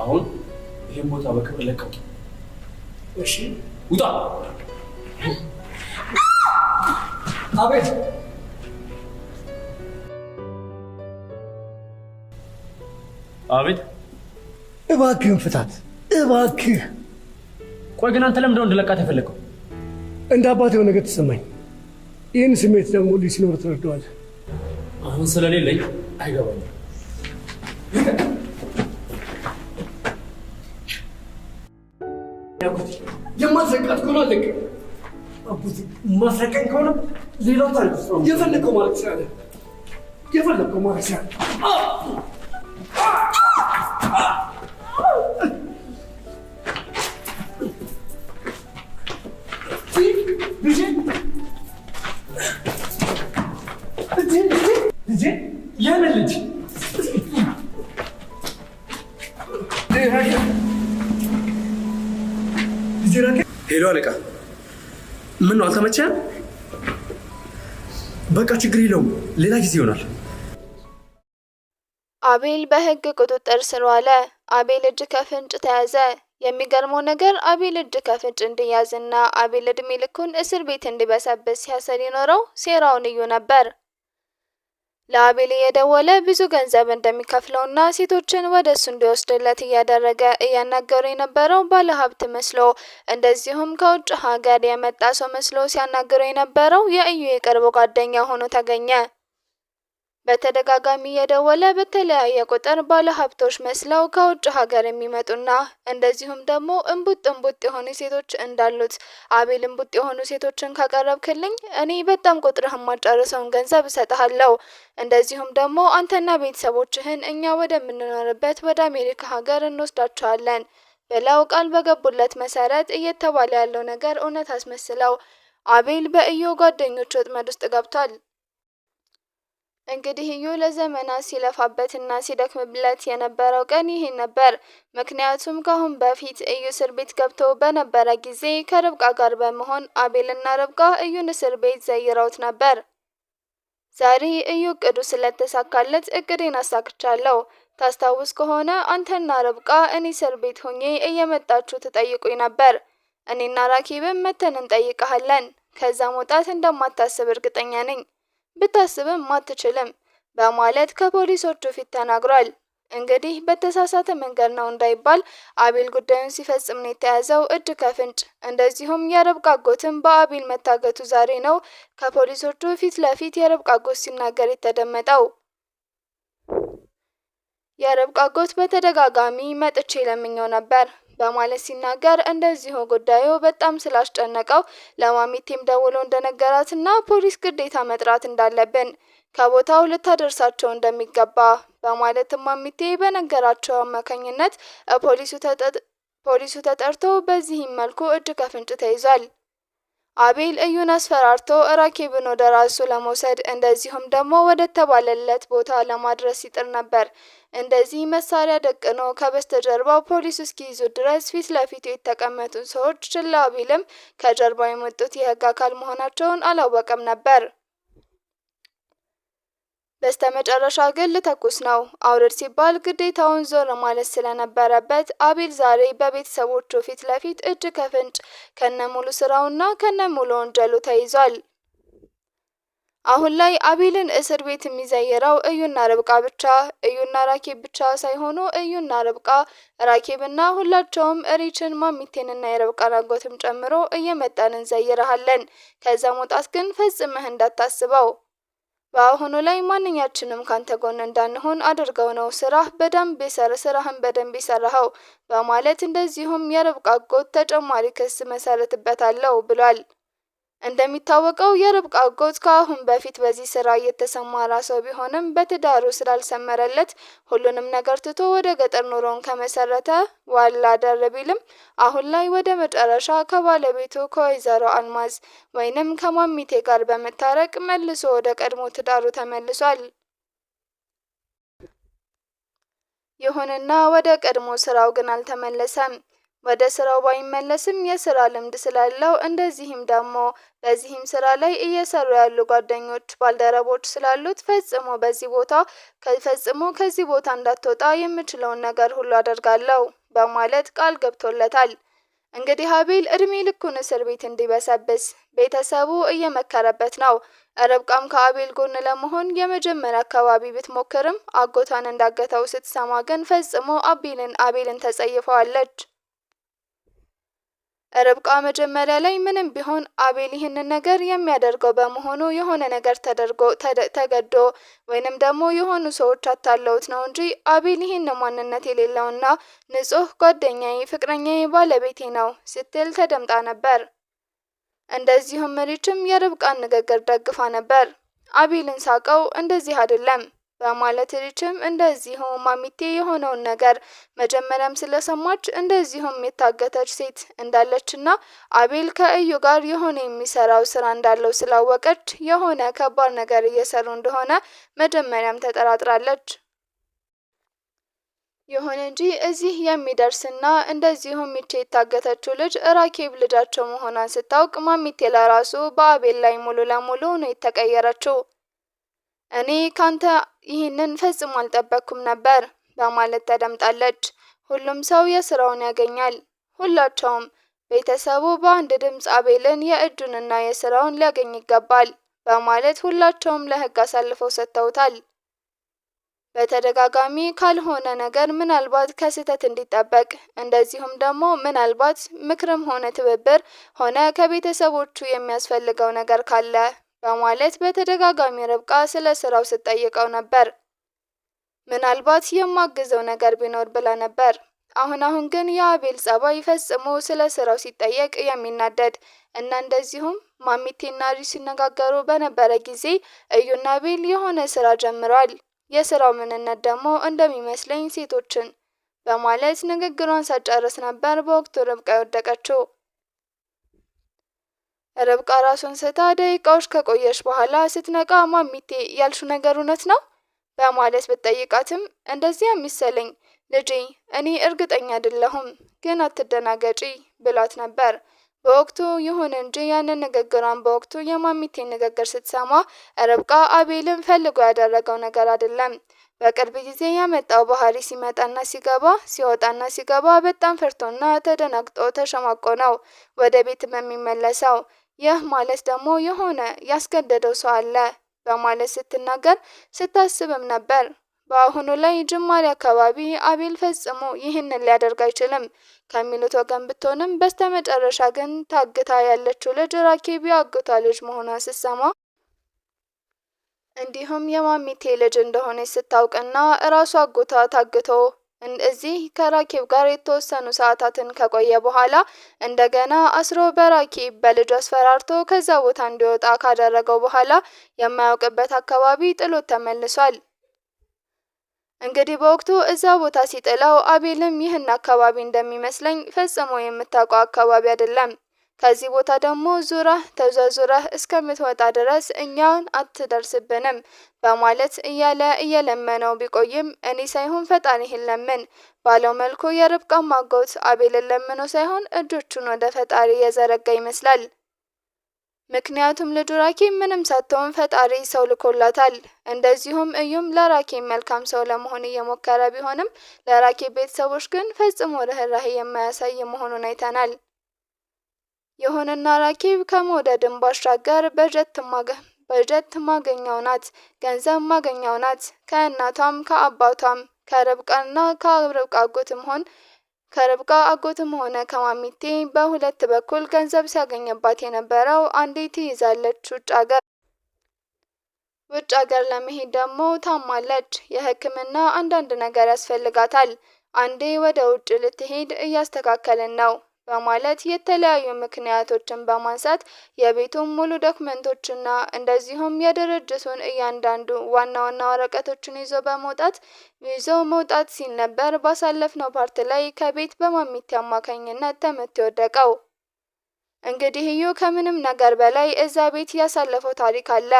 አሁን ይሄን ቦታ በክብር ለቀው። እሺ ውጣ። አቤት። አቤት። እባክህን ፍታት እባክህ። ቆይ ግን አንተ ለምንድነው እንድለቃት የፈለገው? እንደ አባት የሆነ ነገር ተሰማኝ። ይህን ስሜት ደግሞ ልጅ ሲኖር ትረዳዋለህ። አሁን ስለሌለኝ አይገባኝም። የማትለቃት ከሆነ አለቅ። አቡት ማስለቀኝ ከሆነ ሌላው ታሪክ ነው። የፈለከው ማለት ይችላል። የፈለከው ማለት ይችላል። ሄሎ አለቃ፣ ምን ነው አልተመቸህም? በቃ ችግር የለውም፣ ሌላ ጊዜ ይሆናል። አቤል በህግ ቁጥጥር ስር ዋለ። አቤል እጅ ከፍንጭ ተያዘ። የሚገርመው ነገር አቤል እጅ ከፍንጭ እንዲያዝና አቤል እድሜ ልኩን እስር ቤት እንዲበሰብስ ሲያሰር የኖረው ሴራውን እዩ ነበር። ለአቤል እየደወለ ብዙ ገንዘብ እንደሚከፍለውና ሴቶችን ወደ እሱ እንዲወስድለት እያደረገ እያናገሩ የነበረው ባለሀብት መስሎ፣ እንደዚሁም ከውጭ ሀገር የመጣ ሰው መስሎ ሲያናግሩ የነበረው የእዩ የቅርብ ጓደኛ ሆኖ ተገኘ። በተደጋጋሚ እየደወለ በተለያየ ቁጥር ባለሀብቶች መስለው ከውጭ ሀገር የሚመጡና እንደዚሁም ደግሞ እንቡጥ የሆኑ ሴቶች እንዳሉት፣ አቤል እንቡጥ የሆኑ ሴቶችን ካቀረብክልኝ እኔ በጣም ቁጥርህ የማጨርሰውን ገንዘብ እሰጥሃለሁ፣ እንደዚሁም ደግሞ አንተና ቤተሰቦችህን እኛ ወደምንኖርበት ወደ አሜሪካ ሀገር እንወስዳቸዋለን ብለው ቃል በገቡለት መሰረት እየተባለ ያለው ነገር እውነት አስመስለው አቤል በእዩ ጓደኞች ወጥመድ ውስጥ ገብቷል። እንግዲህ እዩ ለዘመናት ሲለፋበትና ሲደክምበት የነበረው ቀን ይሄ ነበር። ምክንያቱም ካሁን በፊት እዩ እስር ቤት ገብቶ በነበረ ጊዜ ከርብቃ ጋር በመሆን አቤልና ርብቃ እዩን እስር ቤት ዘይረውት ነበር። ዛሬ እዩ እቅዱ ስለተሳካለት እቅዴን አሳክቻለሁ። ታስታውስ ከሆነ አንተና ርብቃ እኔ እስር ቤት ሆኜ እየመጣችሁ ትጠይቁኝ ነበር። እኔና ራኪብም መተን እንጠይቀሃለን። ከዛ መውጣት እንደማታስብ እርግጠኛ ነኝ። ብታስብም አትችልም በማለት ከፖሊሶቹ ፊት ተናግሯል። እንግዲህ በተሳሳተ መንገድ ነው እንዳይባል አቤል ጉዳዩን ሲፈጽም ነው የተያዘው እጅ ከፍንጭ። እንደዚሁም የርብቃ አጎትም በአቤል መታገቱ ዛሬ ነው ከፖሊሶቹ ፊት ለፊት የርብቃ አጎት ሲናገር የተደመጠው። የርብቃ አጎት በተደጋጋሚ መጥቼ ለምኘው ነበር በማለት ሲናገር፣ እንደዚሁ ጉዳዩ በጣም ስላስጨነቀው ለማሚቴም ደውሎ እንደነገራትና ፖሊስ ግዴታ መጥራት እንዳለብን ከቦታው ልታደርሳቸው እንደሚገባ በማለት ማሚቴ በነገራቸው አማካኝነት ፖሊሱ ተጠርቶ በዚህም መልኩ እጅ ከፍንጭ ተይዟል። አቤል እዩን አስፈራርቶ ራኪብን ወደ ራሱ ለመውሰድ እንደዚሁም ደግሞ ወደ ተባለለት ቦታ ለማድረስ ሲጥር ነበር። እንደዚህ መሳሪያ ደቅኖ ከበስተጀርባው ፖሊስ እስኪይዙ ድረስ ፊት ለፊቱ የተቀመጡ ሰዎች ችላ ቢልም ከጀርባው የመጡት የህግ አካል መሆናቸውን አላወቀም ነበር። በስተመጨረሻ ግን ልተኩስ ነው አውርድ ሲባል ግዴታውን ዞር ማለት ስለነበረበት አቤል ዛሬ በቤተሰቦቹ ፊት ለፊት እጅ ከፍንጭ ከነሙሉ ስራውና ከነሙሉ ወንጀሉ ተይዟል። አሁን ላይ አቤልን እስር ቤት የሚዘይረው እዩና ርብቃ ብቻ፣ እዩና ራኪብ ብቻ ሳይሆኑ እዩና ርብቃ፣ ራኪብና ሁላቸውም ሪችን፣ ማሚቴንና የርብቃ አጎትም ጨምሮ እየመጣን እንዘይረሃለን። ከዛ መውጣት ግን ፈጽመህ እንዳታስበው። በአሁኑ ላይ ማንኛችንም ካንተ ጎን እንዳንሆን አድርገው ነው ስራህን በደንብ ይሰራኸው በማለት እንደዚሁም የርብቃ አጎት ተጨማሪ ክስ መሰረትበታለሁ ብሏል። እንደሚታወቀው የርብቃ አጎት ከአሁን በፊት በዚህ ስራ እየተሰማራ ሰው ቢሆንም በትዳሩ ስላልሰመረለት ሁሉንም ነገር ትቶ ወደ ገጠር ኑሮውን ከመሰረተ ዋላ ደር ቢልም አሁን ላይ ወደ መጨረሻ ከባለቤቱ ከወይዘሮ አልማዝ ወይንም ከማሚቴ ጋር በመታረቅ መልሶ ወደ ቀድሞ ትዳሩ ተመልሷል። ይሁንና ወደ ቀድሞ ስራው ግን አልተመለሰም። ወደ ስራው ባይመለስም የስራ ልምድ ስላለው እንደዚህም ደግሞ በዚህም ስራ ላይ እየሰሩ ያሉ ጓደኞች ባልደረቦች ስላሉት ፈጽሞ ከዚህ ቦታ እንዳትወጣ የምችለውን ነገር ሁሉ አደርጋለሁ በማለት ቃል ገብቶለታል። እንግዲህ አቤል እድሜ ልኩን እስር ቤት እንዲበሰብስ ቤተሰቡ እየመከረበት ነው። ርብቃም ከአቤል ጎን ለመሆን የመጀመሪያ አካባቢ ብትሞክርም አጎቷን እንዳገተው ስትሰማ ግን ፈጽሞ አቤልን ተጸይፈዋለች። ርብቃ መጀመሪያ ላይ ምንም ቢሆን አቤል ይህንን ነገር የሚያደርገው በመሆኑ የሆነ ነገር ተገዶ ወይንም ደግሞ የሆኑ ሰዎች አታለውት ነው እንጂ አቤል ይህን ማንነት የሌለውና ንጹህ ጓደኛዬ፣ ፍቅረኛዬ፣ ባለቤቴ ነው ስትል ተደምጣ ነበር። እንደዚሁም ሪችም የርብቃን ንግግር ደግፋ ነበር። አቤልን ሳቀው እንደዚህ አይደለም በማለት ሪችም እንደዚሁ ማሚቴ የሆነውን ነገር መጀመሪያም ስለሰማች እንደዚሁም የታገተች ሴት እንዳለችና አቤል ከእዩ ጋር የሆነ የሚሰራው ስራ እንዳለው ስላወቀች የሆነ ከባድ ነገር እየሰሩ እንደሆነ መጀመሪያም ተጠራጥራለች። ይሁን እንጂ እዚህ የሚደርስና እንደዚሁም ይቺ የታገተችው ልጅ ራኬብ ልጃቸው መሆኗን ስታውቅ ማሚቴ ለራሱ በአቤል ላይ ሙሉ ለሙሉ ነው የተቀየረችው። እኔ ካንተ ይህንን ፈጽሞ አልጠበቅኩም ነበር በማለት ተደምጣለች። ሁሉም ሰው የስራውን ያገኛል። ሁላቸውም ቤተሰቡ በአንድ ድምፅ አቤልን የእጁንና የስራውን ሊያገኝ ይገባል በማለት ሁላቸውም ለህግ አሳልፈው ሰጥተውታል። በተደጋጋሚ ካልሆነ ነገር ምናልባት ከስህተት እንዲጠበቅ እንደዚሁም ደግሞ ምናልባት ምክርም ሆነ ትብብር ሆነ ከቤተሰቦቹ የሚያስፈልገው ነገር ካለ በማለት በተደጋጋሚ ርብቃ ስለ ስራው ስትጠይቀው ነበር። ምናልባት የማግዘው ነገር ቢኖር ብላ ነበር። አሁን ግን የአቤል ጸባይ ፈጽሞ ስለ ስራው ሲጠየቅ የሚናደድ እና እንደዚሁም ማሚቴና ሪች ሲነጋገሩ በነበረ ጊዜ እዩና አቤል የሆነ ስራ ጀምረዋል። የስራው ምንነት ደግሞ እንደሚመስለኝ ሴቶችን በማለት ንግግሯን ሳጨርስ ነበር በወቅቱ ርብቃ የወደቀችው። ርብቃ ራሷን ስታ ደቂቃዎች ከቆየች በኋላ ስትነቃ ማሚቴ ያልሹ ነገር እውነት ነው በማለት ብትጠይቃትም እንደዚህ የሚሰለኝ ልጄ እኔ እርግጠኛ አይደለሁም ግን አትደናገጪ ብላት ነበር በወቅቱ። ይሁን እንጂ ያንን ንግግሯን በወቅቱ የማሚቴ ንግግር ስትሰማ ርብቃ አቤልን ፈልጎ ያደረገው ነገር አይደለም። በቅርብ ጊዜ ያመጣው ባህሪ ሲወጣና ሲገባ በጣም ፈርቶና ተደናግጦ ተሸማቆ ነው ወደ ቤት የሚመለሰው። ይህ ማለት ደግሞ የሆነ ያስገደደው ሰው አለ በማለት ስትናገር ስታስብም ነበር። በአሁኑ ላይ ጅማሬ አካባቢ አቤል ፈጽሞ ይህንን ሊያደርግ አይችልም ከሚሉት ወገን ብትሆንም በስተመጨረሻ ግን ታግታ ያለችው ልጅ ራኬብ የአጎቷ ልጅ መሆኗን ስትሰማ እንዲሁም የማሚቴ ልጅ እንደሆነች ስታውቅና እራሷ አጎቷ ታግቶ እዚህ ከራኬብ ጋር የተወሰኑ ሰዓታትን ከቆየ በኋላ እንደገና አስሮ በራኬብ በልጅ አስፈራርቶ ከዛ ቦታ እንዲወጣ ካደረገው በኋላ የማያውቅበት አካባቢ ጥሎት ተመልሷል። እንግዲህ በወቅቱ እዛ ቦታ ሲጥለው አቤልም ይህን አካባቢ እንደሚመስለኝ ፈጽሞ የምታውቀው አካባቢ አይደለም። ከዚህ ቦታ ደግሞ ዙረህ ተዘዙረህ እስከምትወጣ ድረስ እኛን አትደርስብንም በማለት እየለመነው ቢቆይም እኔ ሳይሆን ፈጣሪህን ለምን ባለው መልኩ የርብቃ ማጎት አቤልን ለምኖ ሳይሆን እጆቹን ወደ ፈጣሪ የዘረጋ ይመስላል። ምክንያቱም ልጁ ራኬብ ምንም ሳትሆን ፈጣሪ ሰው ልኮላታል። እንደዚሁም እዩም ለራኬብ መልካም ሰው ለመሆን እየሞከረ ቢሆንም ለራኬብ ቤተሰቦች ግን ፈጽሞ ርህራሄ የማያሳይ መሆኑን አይተናል። ይሁንና ራኬብ ከመውደድም ባሻገር በጀት ማገኛው ናት፣ ገንዘብ ማገኛው ናት። ከእናቷም ከአባቷም ከርብቃ አጎትም ሆነ ከማሚቴ በሁለት በኩል ገንዘብ ሲያገኝባት የነበረው አንዴ ትይዛለች ውጭ ሀገር ለመሄድ ደግሞ ታማለች። የሕክምና አንዳንድ ነገር ያስፈልጋታል። አንዴ ወደ ውጭ ልትሄድ እያስተካከልን ነው በማለት የተለያዩ ምክንያቶችን በማንሳት የቤቱን ሙሉ ዶክመንቶችና እንደዚሁም የድርጅቱን እያንዳንዱ ዋና ወረቀቶችን ይዞ መውጣት ሲል ነበር ባሳለፍነው ፓርት ላይ ከቤት በማሚቴ አማካኝነት ተመቶ የወደቀው። እንግዲህ እዩ ከምንም ነገር በላይ እዛ ቤት ያሳለፈው ታሪክ አለ።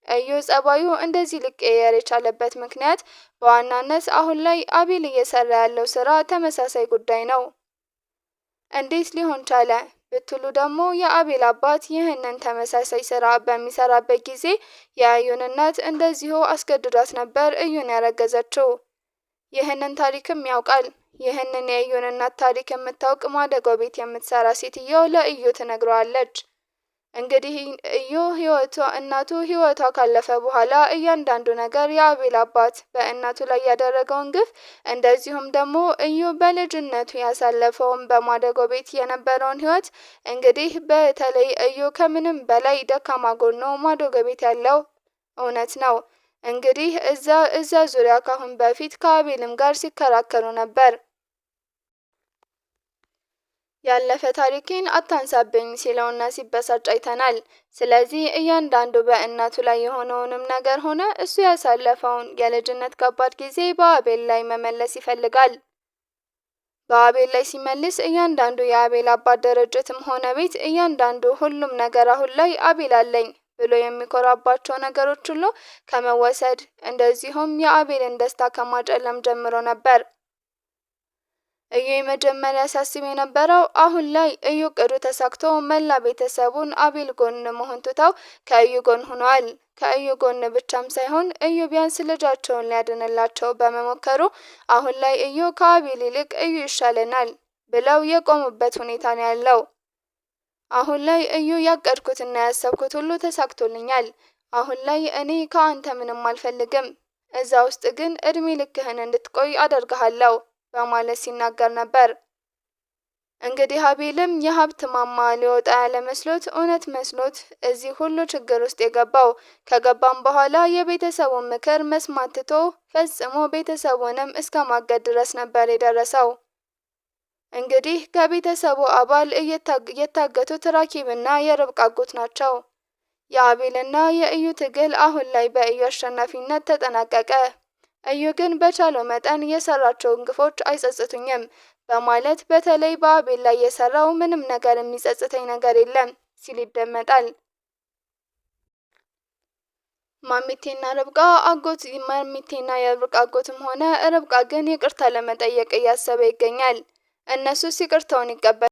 እዩ ጸባዩ እንደዚህ ሊቀየር የቻለበት ምክንያት በዋናነት አሁን ላይ አቤል እየሰራ ያለው ስራ ተመሳሳይ ጉዳይ ነው። እንዴት ሊሆን ቻለ ብትሉ ደግሞ የአቤል አባት ይህንን ተመሳሳይ ስራ በሚሰራበት ጊዜ የእዩን እናት እንደዚሁ አስገድዷት ነበር እዩን ያረገዘችው። ይህንን ታሪክም ያውቃል። ይህንን የእዩን እናት ታሪክ የምታውቅ ማደጎ ቤት የምትሰራ ሴትዮ ለእዩ ትነግረዋለች። እንግዲህ እዩ እናቱ ህይወቷ ካለፈ በኋላ እያንዳንዱ ነገር የአቤል አባት በእናቱ ላይ ያደረገውን ግፍ እንደዚሁም ደግሞ እዩ በልጅነቱ ያሳለፈውን በማደጎ ቤት የነበረውን ህይወት እንግዲህ በተለይ እዩ ከምንም በላይ ደካማ ጎኑ ማደጎ ቤት ያለው እውነት ነው። እንግዲህ እዛ ዙሪያ ካሁን በፊት ከአቤልም ጋር ሲከራከሩ ነበር። ያለፈ ታሪኬን አታንሳብኝ ሲለውና ሲበሳጭ አይተናል። ስለዚህ እያንዳንዱ በእናቱ ላይ የሆነውንም ነገር ሆነ እሱ ያሳለፈውን የልጅነት ከባድ ጊዜ በአቤል ላይ መመለስ ይፈልጋል። በአቤል ላይ ሲመልስ እያንዳንዱ የአቤል አባት ድርጅትም ሆነ ቤት እያንዳንዱ ሁሉም ነገር አሁን ላይ አቤል አለኝ ብሎ የሚኮራባቸው ነገሮች ሁሉ ከመወሰድ እንደዚሁም የአቤልን ደስታ ከማጨለም ጀምሮ ነበር። እዩ የመጀመሪያ ሲያስብ የነበረው አሁን ላይ እዩ እቅዱ ተሳክቶ መላ ቤተሰቡን አቤል ጎን መሆን ትተው ከእዩ ጎን ሆነዋል። ከእዩ ጎን ብቻም ሳይሆን እዩ ቢያንስ ልጃቸውን ሊያድንላቸው በመሞከሩ አሁን ላይ እዩ ከአቤል ይልቅ እዩ ይሻለናል ብለው የቆሙበት ሁኔታ ነው ያለው። አሁን ላይ እዩ ያቀድኩትና ያሰብኩት ሁሉ ተሳክቶልኛል። አሁን ላይ እኔ ከአንተ ምንም አልፈልግም። እዛ ውስጥ ግን እድሜ ልክህን እንድትቆይ አደርግሃለሁ በማለት ሲናገር ነበር። እንግዲህ አቤልም የሀብት ማማ ሊወጣ ያለ መስሎት እውነት መስሎት እዚህ ሁሉ ችግር ውስጥ የገባው ከገባም በኋላ የቤተሰቡን ምክር መስማት ትቶ ፈጽሞ ቤተሰቡንም እስከ ማገድ ድረስ ነበር የደረሰው። እንግዲህ ከቤተሰቡ አባል የታገቱት ራኪብና የርብቃ አጎት ናቸው። የአቤልና የእዩ ትግል አሁን ላይ በእዩ አሸናፊነት ተጠናቀቀ። እዩ ግን በቻለው መጠን የሰራቸውን ግፎች አይጸጽቱኝም በማለት በተለይ በአቤል ላይ የሰራው ምንም ነገር የሚጸጽተኝ ነገር የለም ሲል ይደመጣል። ማሚቴና የርብቃ አጎትም ሆነ ርብቃ ግን ይቅርታ ለመጠየቅ እያሰበ ይገኛል። እነሱስ ይቅርታውን ይቀበላል?